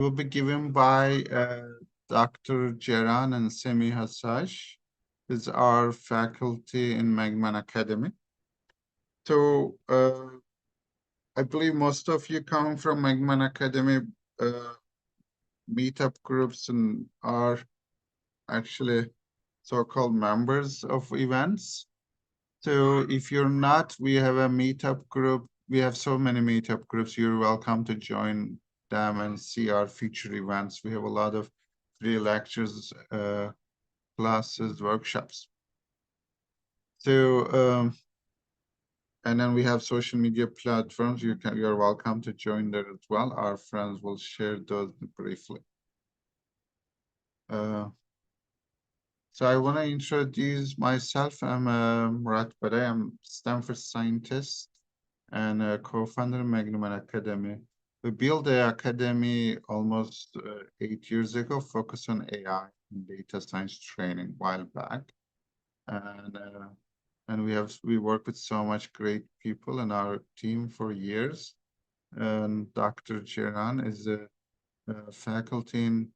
will be given by Dr. Jeran and Semi Hassaj, is our faculty in Magnimind Academy. So I believe most of you come from Magnimind Academy meetup groups and are actually so-called members of events. So if you're not, we have a meetup group. We have so many meetup groups. You're welcome to join them and see our future events. We have a lot of free lectures, classes, workshops. So, and then we have social media platforms. You're welcome to join there as well. Our friends will share those briefly. So I want to introduce myself. I'm Murat Bade. I'm Stanford scientist and a co-founder of Magnimind Academy. We built the academy almost 8 years ago, focused on AI and data science training a while back. And we work with so much great people in our team for years. And Dr. Jiran is a faculty in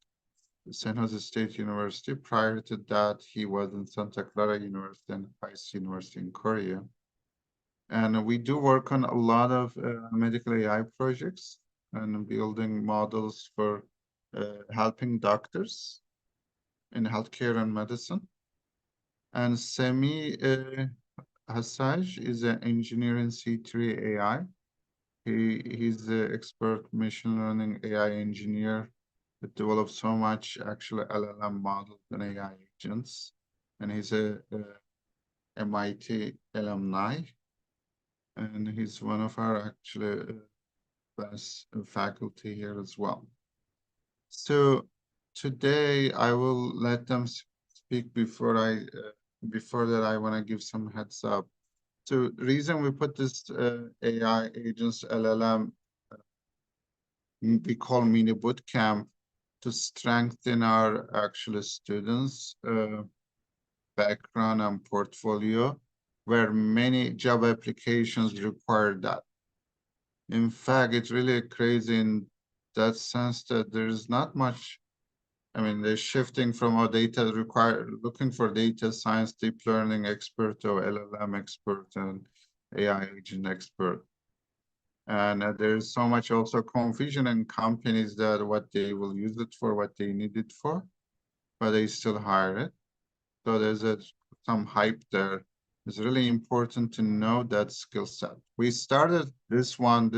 San Jose State University. Prior to that, he was in Santa Clara University and Rice University in Korea. And we do work on a lot of medical AI projects and building models for helping doctors in healthcare and medicine. And Semi Hassaj is an engineer in C3 AI. He's the expert machine learning AI engineer that developed so much actually LLM models and AI agents. And he's a MIT alumni. And he's one of our actually best faculty here as well. So today I will let them speak before that I want to give some heads up. So the reason we put this AI agents LLM we call mini bootcamp to strengthen our actual students background and portfolio, where many job applications require that. In fact, it's really crazy in that sense that there's not much. I mean, they're shifting from a looking for data science, deep learning expert to LLM expert and AI agent expert. And there's so much also confusion in companies that what they will use it for, what they need it for, but they still hire it. So there's some hype there. It's really important to know that skill set. We started this one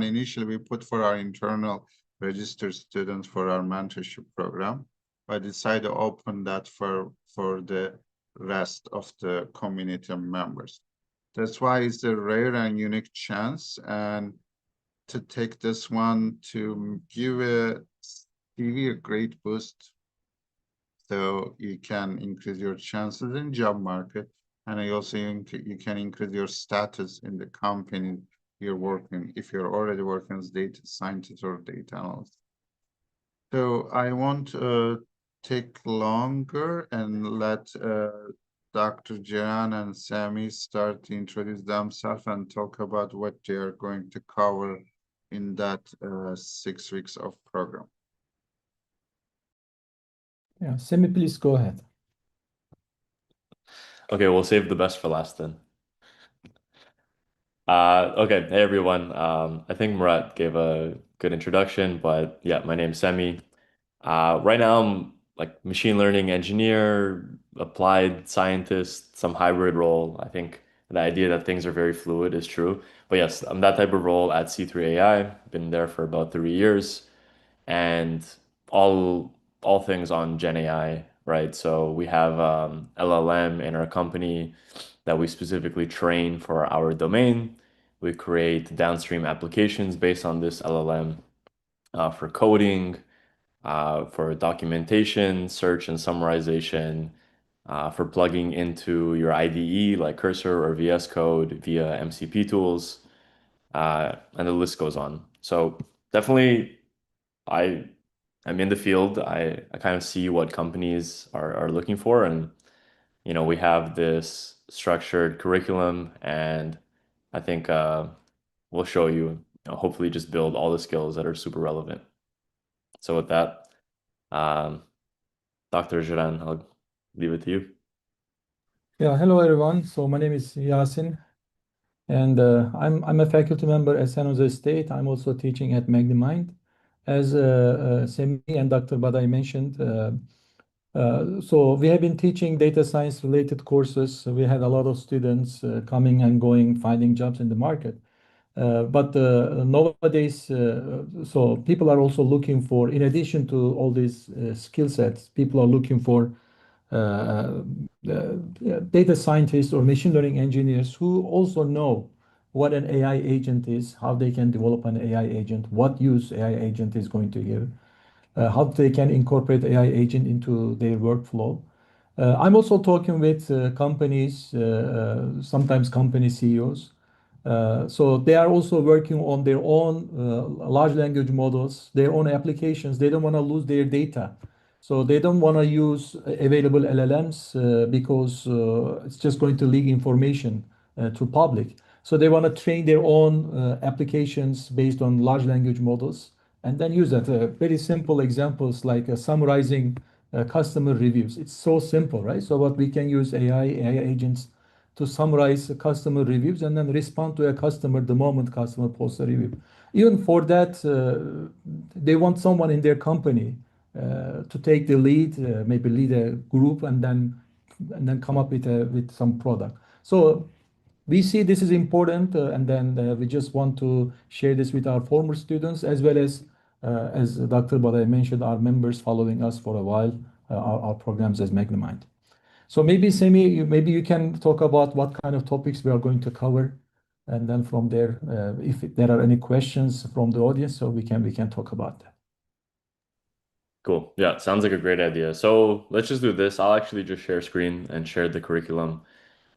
initially we put for our internal registered students for our mentorship program. I decided to open that for the rest of the community members. That's why it's a rare and unique chance, and to take this one to give you a great boost so you can increase your chances in job market, and you can increase your status in the company you're working if you're already working as data scientist or data analyst. So I won't take longer and let Dr. Jan and Sammy start to introduce themselves and talk about what they are going to cover in that 6 weeks of program. Yeah, Semi, please go ahead. Okay, we'll save the best for last then. Okay, hey everyone. I think Murat gave a good introduction, but yeah, my name's Semi. Right now I'm like machine learning engineer, applied scientist, some hybrid role. I think the idea that things are very fluid is true. But yes, I'm that type of role at C3 AI. Been there for about 3 years, and all all things on Gen AI, right? So we have LLM in our company that we specifically train for our domain. We create downstream applications based on this LLM for coding, for documentation, search and summarization, for plugging into your IDE like Cursor or VS Code via MCP tools, and the list goes on. So definitely, I am in the field. I kind of see what companies are looking for, and we have this structured curriculum, and I think we'll show you, hopefully just build all the skills that are super relevant. So with that, Dr. Jiran, I'll leave it to you. Yeah, hello everyone. So my name is Yasin, and I'm a faculty member at San Jose State. I'm also teaching at Magnimind. As Semi and Dr. Badai mentioned, so we have been teaching data science related courses. We had a lot of students coming and going, finding jobs in the market. But nowadays, so people are also looking for, in addition to all these skill sets, people are looking for uh, data scientists or machine learning engineers who also know what an AI agent is, how they can develop an AI agent, what use AI agent is going to give, how they can incorporate AI agent into their workflow. I'm also talking with companies, sometimes company CEOs. So they are also working on their own large language models, their own applications. They don't want to lose their data. So they don't want to use available LLMs because it's just going to leak information to public. So they want to train their own applications based on large language models and then use that. Very simple examples like summarizing customer reviews. It's so simple, right? So what we can use AI agents to summarize customer reviews and then respond to a customer the moment customer posts a review. Even for that, they want someone in their company to take the lead, maybe lead a group, and then come up with some product. So we see this is important, and then we just want to share this with our former students as well as Dr. Badai mentioned, our members following us for a while, our programs as Magnimind. So maybe Semi, maybe you can talk about what kind of topics we are going to cover, and then from there, if there are any questions from the audience, so we can talk about that. Cool. Yeah, sounds like a great idea. So let's just do this. I'll actually just share screen and share the curriculum.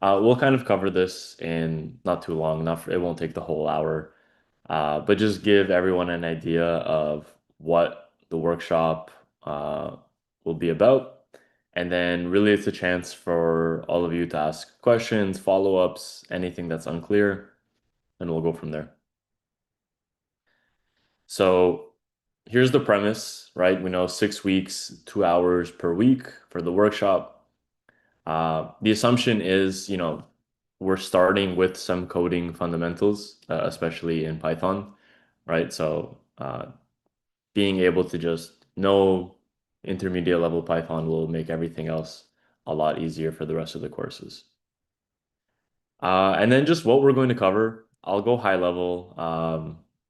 We'll kind of cover this in not too long, it won't take the whole hour, but just give everyone an idea of what the workshop will be about. And then really it's a chance for all of you to ask questions, follow-ups, anything that's unclear, and we'll go from there. So here's the premise, right? We know 6 weeks, 2 hours per week for the workshop. The assumption is, we're starting with some coding fundamentals, especially in Python, right? So being able to just know intermediate level Python will make everything else a lot easier for the rest of the courses. And then just what we're going to cover, I'll go high level.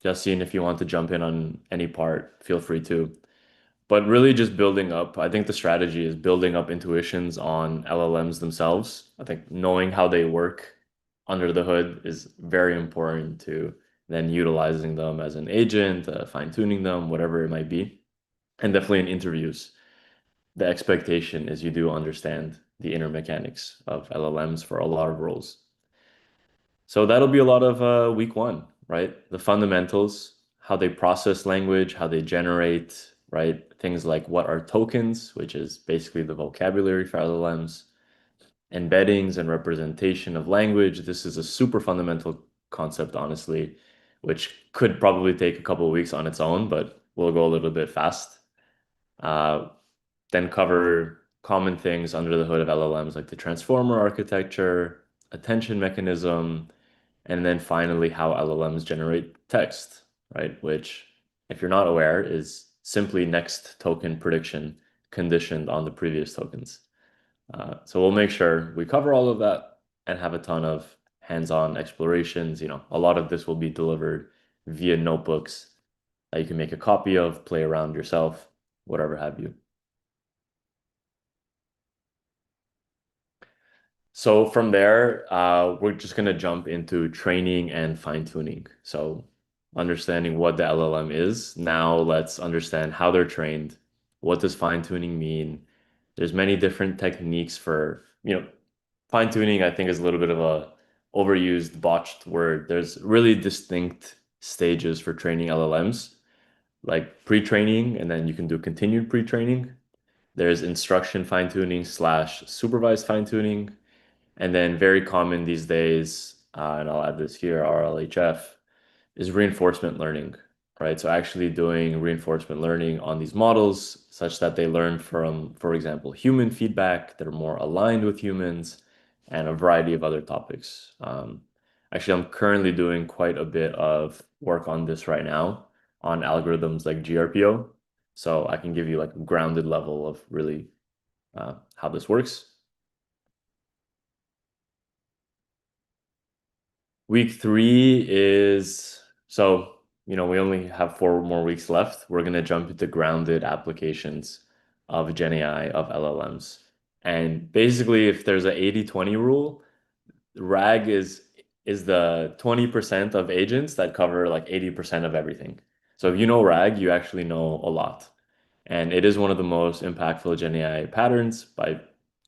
Just seeing if you want to jump in on any part, feel free to. But really just building up, I think the strategy is building up intuitions on LLMs themselves. I think knowing how they work under the hood is very important to then utilizing them as an agent, fine-tuning them, whatever it might be. And definitely in interviews, the expectation is you do understand the inner mechanics of LLMs for a lot of roles. So that'll be a lot of week one, right? The fundamentals, how they process language, how they generate, right? Things like what are tokens, which is basically the vocabulary for LLMs, embeddings and representation of language. This is a super fundamental concept, honestly, which could probably take a couple of weeks on its own, but we'll go a little bit fast. Then cover common things under the hood of LLMs, like the transformer architecture, attention mechanism, and then finally how LLMs generate text, right? Which, if you're not aware, is simply next token prediction conditioned on the previous tokens. So we'll make sure we cover all of that and have a ton of hands-on explorations. A lot of this will be delivered via notebooks that you can make a copy of, play around yourself, whatever have you. So from there, we're just going to jump into training and fine-tuning. So understanding what the LLM is. Now let's understand how they're trained. What does fine-tuning mean? There's many different techniques for, fine-tuning, I think is a little bit of a overused, botched word. There's really distinct stages for training LLMs, like pre-training, and then you can do continued pre-training. There's instruction fine-tuning / supervised fine-tuning. And then very common these days, and I'll add this here, RLHF, is reinforcement learning. right? So actually doing reinforcement learning on these models such that they learn from, for example, human feedback that are more aligned with humans and a variety of other topics. Actually, I'm currently doing quite a bit of work on this right now on algorithms like GRPO. So I can give you like a grounded level of really how this works. Week 3 is so, we only have 4 more weeks left. We're going to jump into grounded applications of Gen AI, of LLMs. And basically, if there's a 80-20 rule, RAG is the 20% of agents that cover like 80% of everything. So if you know RAG, you actually know a lot. And it is one of the most impactful Gen AI patterns by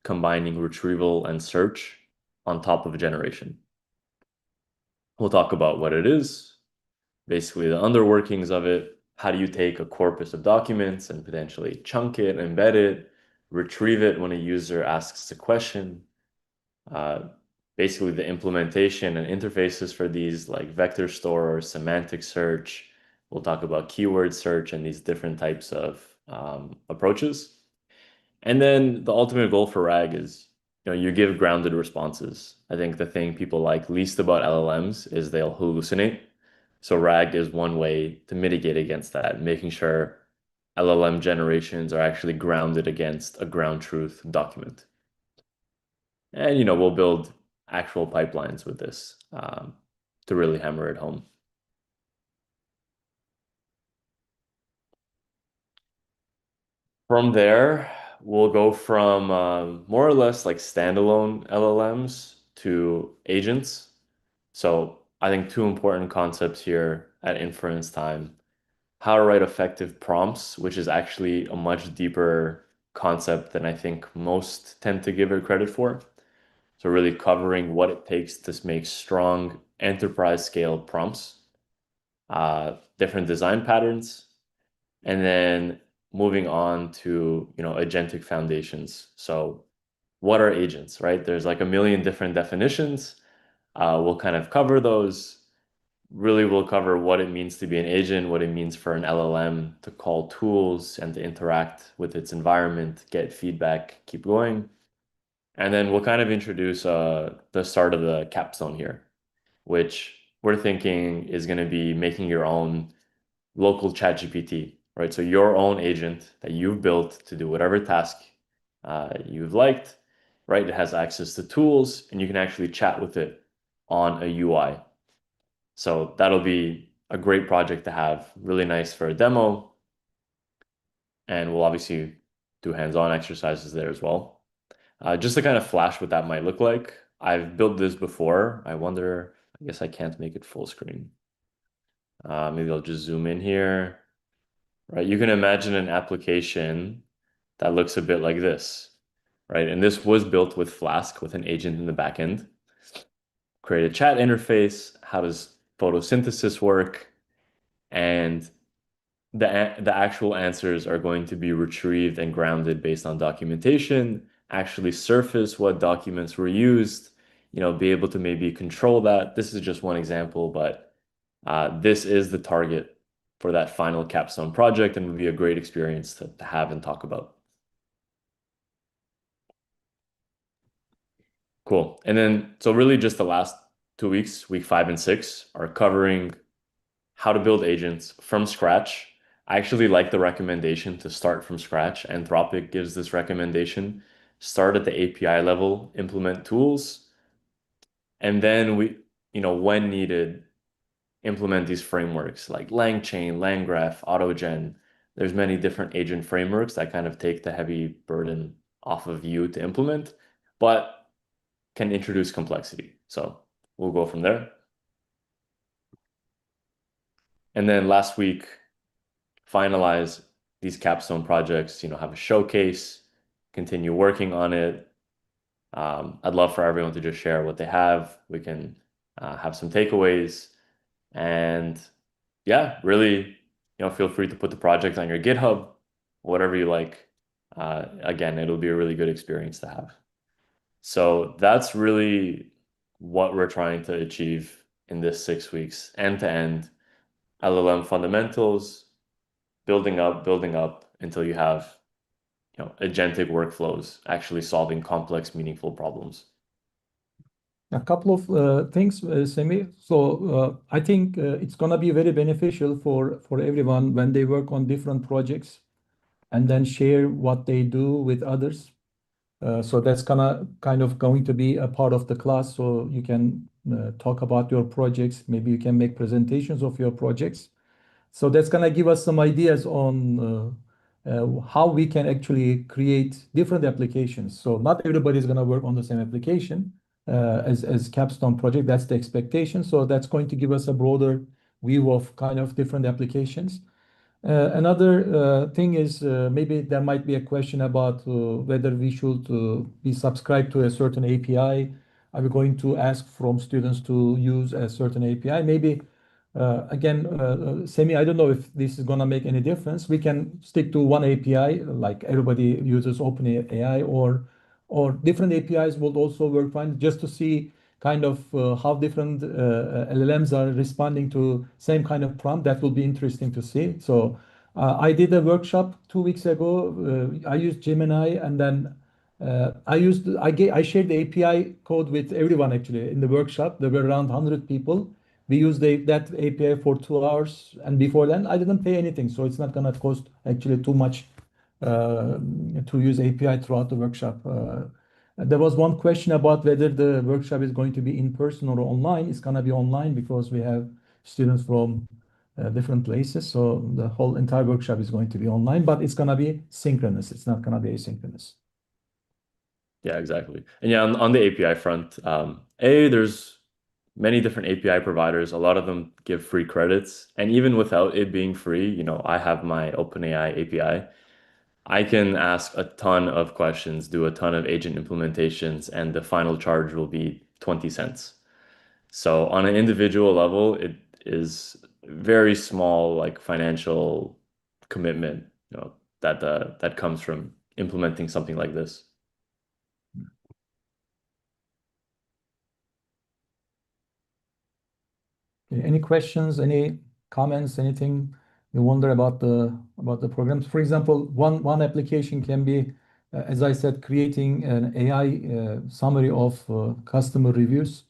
combining retrieval and search on top of generation. We'll talk about what it is, basically the underworkings of it. How do you take a corpus of documents and potentially chunk it, embed it, retrieve it when a user asks a question? Uh, Basically, the implementation and interfaces for these, like vector store, semantic search. We'll talk about keyword search and these different types of approaches. And then the ultimate goal for RAG is, you give grounded responses. I think the thing people like least about LLMs is they'll hallucinate. So RAG is one way to mitigate against that, making sure LLM generations are actually grounded against a ground truth document. And, we'll build actual pipelines with this to really hammer it home. From there, we'll go from more or less like standalone LLMs to agents. So I think 2 important concepts here at inference time: how to write effective prompts, which is actually a much deeper concept than I think most tend to give it credit for. So really covering what it takes to make strong enterprise scale prompts, different design patterns, and then moving on to, agentic foundations. So what are agents, right? There's like a million different definitions. We'll kind of cover those. Really, we'll cover what it means to be an agent, what it means for an LLM to call tools and to interact with its environment, get feedback, keep going. And then we'll kind of introduce the start of the capstone here, which we're thinking is going to be making your own local chat GPT, right? So your own agent that you've built to do whatever task you've liked, right? It has access to tools and you can actually chat with it on a UI. So that'll be a great project to have, really nice for a demo. And we'll obviously do hands-on exercises there as well. Just to kind of flash what that might look like. I've built this before. I guess I can't make it full screen. Maybe I'll just zoom in here. Right? You can imagine an application that looks a bit like this, right? And this was built with Flask with an agent in the backend. Create a chat interface. How does photosynthesis work? And the actual answers are going to be retrieved and grounded based on documentation, actually surface what documents were used, be able to maybe control that. This is just one example, but this is the target for that final capstone project and would be a great experience to have and talk about. Cool. And then, so really just the last 2 weeks, week 5 and 6, are covering how to build agents from scratch. I actually like the recommendation to start from scratch. Anthropic gives this recommendation. Start at the API level, implement tools, and then when needed, implement these frameworks like LangChain, LangGraph, AutoGen. There's many different agent frameworks that kind of take the heavy burden off of you to implement, but can introduce complexity. So we'll go from there. And then last week, finalize these capstone projects, have a showcase, continue working on it. I'd love for everyone to just share what they have. We can have some takeaways. And yeah, really, feel free to put the project on your GitHub, whatever you like. Again, it'll be a really good experience to have. So that's really what we're trying to achieve in this 6 weeks, end to end. LLM fundamentals, building up until you have, agentic workflows actually solving complex, meaningful problems. A couple of things, Semi. So I think it's gonna be very beneficial for everyone when they work on different projects and then share what they do with others. So that's kind of going to be a part of the class. So you can talk about your projects. Maybe you can make presentations of your projects. So that's gonna give us some ideas on how we can actually create different applications. So not everybody is gonna work on the same application as Capstone project. That's the expectation. So that's going to give us a broader view of kind of different applications. Another thing is maybe there might be a question about whether we should be subscribed to a certain API. Are we going to ask from students to use a certain API? Maybe again, Semi, I don't know if this is gonna make any difference. We can stick to one API, like everybody uses OpenAI, or different APIs will also work fine, just to see kind of how different LLMs are responding to same kind of prompt. That will be interesting to see. So I did a workshop 2 weeks ago. I used Gemini, and then I shared the API code with everyone actually in the workshop. There were around 100 people. We used that API for 2 hours, and before then I didn't pay anything, so it's not gonna cost actually too much to use API throughout the workshop. There was one question about whether the workshop is going to be in person or online. It's gonna be online because we have students from different places, so the whole entire workshop is going to be online, but it's gonna be synchronous. It's not gonna be asynchronous. Yeah, exactly. And yeah, on the API front, there's many different API providers. A lot of them give free credits. And even without it being free, I have my OpenAI API. I can ask a ton of questions, do a ton of agent implementations, and the final charge will be 20 cents. So on an individual level, it is very small, like financial commitment, that comes from implementing something like this. Okay, any questions, any comments, anything you wonder about the programs? For example, one application can be, as I said, creating an AI summary of customer reviews,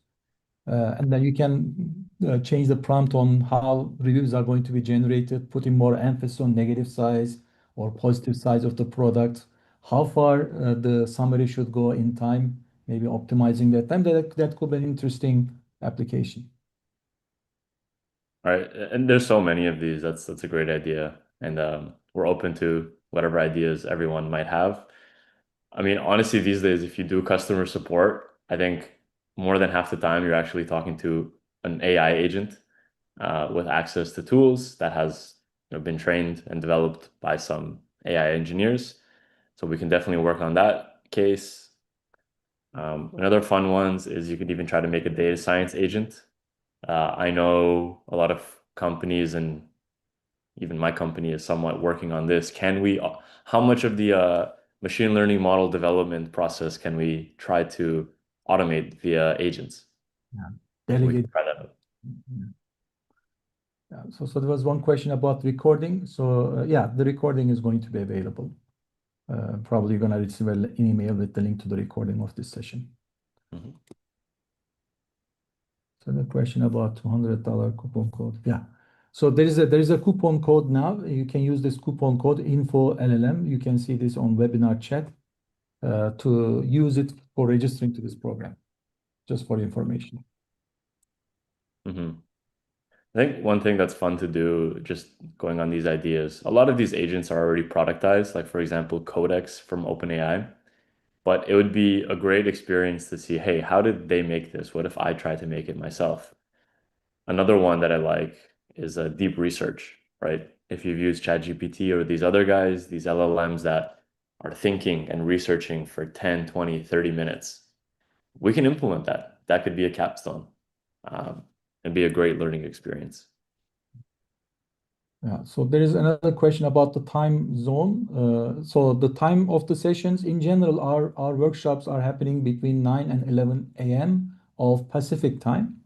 and then you can change the prompt on how reviews are going to be generated, putting more emphasis on negative sides or positive sides of the product, how far the summary should go in time, maybe optimizing that time. That could be an interesting application. All right, and there's so many of these. That's a great idea, and we're open to whatever ideas everyone might have. I mean, honestly, these days, if you do customer support, I think more than half the time you're actually talking to an AI agent with access to tools that has been trained and developed by some AI engineers. So we can definitely work on that case. Another fun ones is you could even try to make a data science agent. I know a lot of companies, and even my company is somewhat working on this. How much of the machine learning model development process can we try to automate via agents? Yeah. We can Delegate. try that out. Yeah. So there was one question about recording. So yeah, the recording is going to be available. Probably you're gonna receive an email with the link to the recording of this session. Mhm. So the question about $200 coupon code. Yeah. So there is a coupon code now. You can use this coupon code info LLM. You can see this on webinar chat to use it for registering to this program, just for information. Mhm. I think one thing that's fun to do, just going on these ideas, a lot of these agents are already productized, like for example, Codex from OpenAI. But it would be a great experience to see, hey, how did they make this? What if I try to make it myself? Another one that I like is deep research, right? If you've used ChatGPT or these other guys, these LLMs that are thinking and researching for 10, 20, 30 minutes, we can implement that. That could be a capstone um, and be a great learning experience. Yeah, so there is another question about the time zone. So the time of the sessions in general, our workshops are happening between 9 and 11 a.m. of Pacific time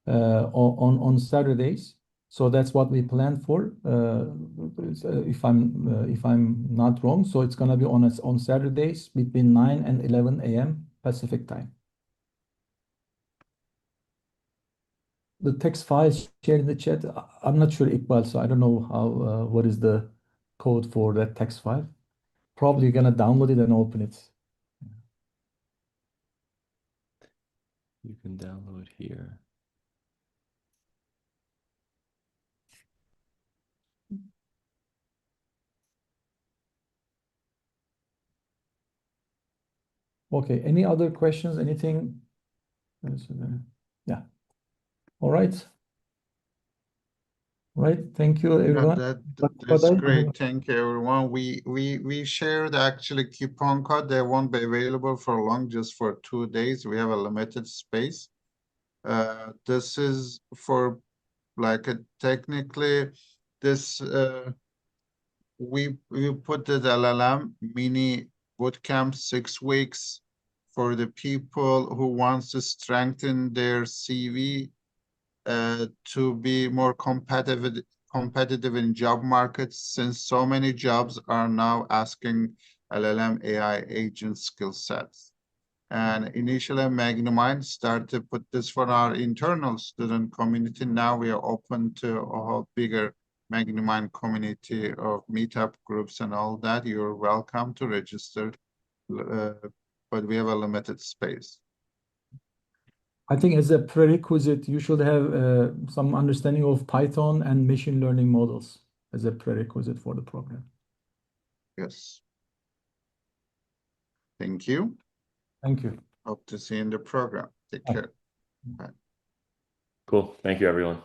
on Saturdays. So that's what we planned for, if I'm not wrong. So it's gonna be on Saturdays between 9 and 11 a.m. Pacific time. The text files shared in the chat, I'm not sure, Iqbal, so I don't know how, what is the code for that text file. Probably you're gonna download it and open it. You can download here. Okay, any other questions, anything? Yeah. All right. Right, thank you, No, everyone. that's great. Thank you, everyone. We shared actually coupon code. They won't be available for long, just for 2 days. We have a limited space. This is for like technically this we put the LLM mini bootcamp 6 weeks for the people who wants to strengthen their CV to be more competitive in job markets, since so many jobs are now asking LLM AI agent skill sets. And initially, Magnimind started to put this for our internal student community. Now we are open to a whole bigger Magnimind community of meetup groups and all that. You're welcome to register, but we have a limited space. I think as a prerequisite, you should have some understanding of Python and machine learning models as a prerequisite for the program. Yes. Thank you. Thank you. Hope to see you in the program. Take care. Bye. Cool. Thank you, everyone.